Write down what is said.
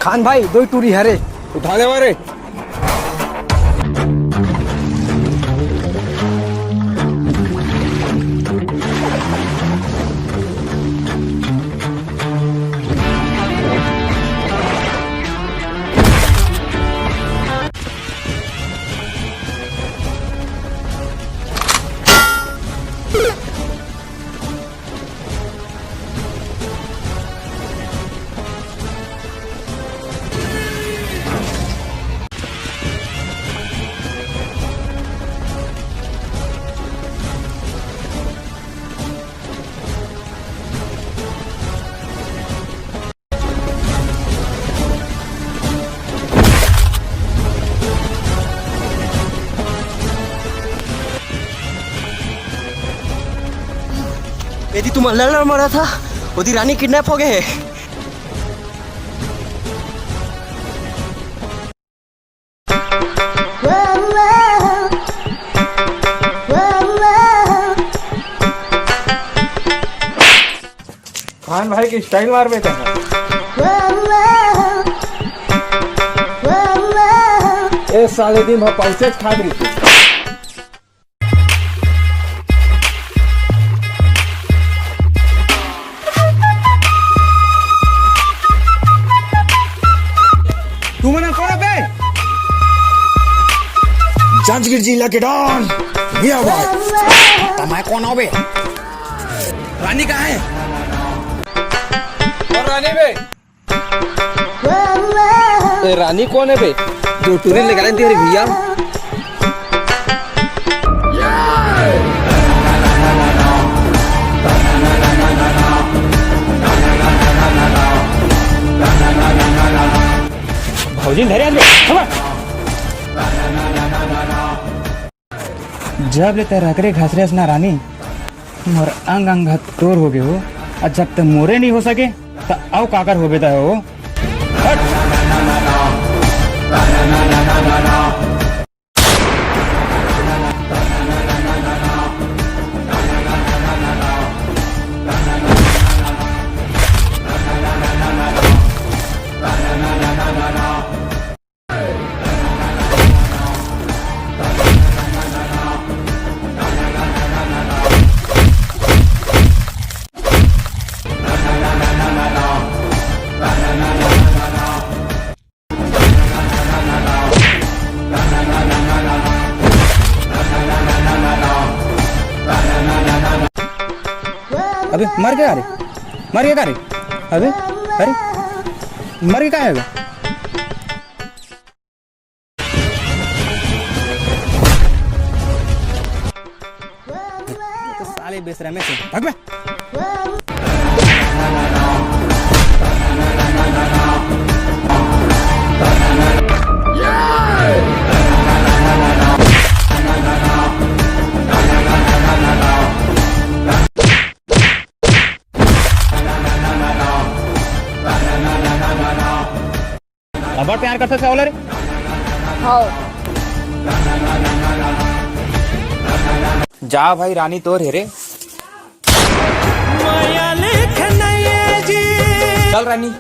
खान भाई दो टूरी हरे उठा दे मारे। यदि तुम लड़ मरा था ओदी रानी किडनैप हो गए है। खान भाई की स्टाइल मार बेटा ए साले दिन वहाँ पहुंचे खा रही थी। तू मना कौन बे? जांजगीर जिला के डॉन मियां भाई तमाय कौन हो बे? रानी कहाँ है? और रानी बे? ए, रानी कौन है बे? जो टूरी लगा लेती है भैया। भौजी धरे जब ले तेरा करे घासरेस ना रानी मोर अंग अंग तोर हो गए हो और जब तक मोरे नहीं हो सके तो आओ काकर हो बेता हो। अबे मर गया रे, मर गया रे। अबे अरे मर गया है तो साले बेसरा में से भाग बे। अब प्यार कर सकते रे? हाँ जा भाई रानी तोर है रे। चल रानी।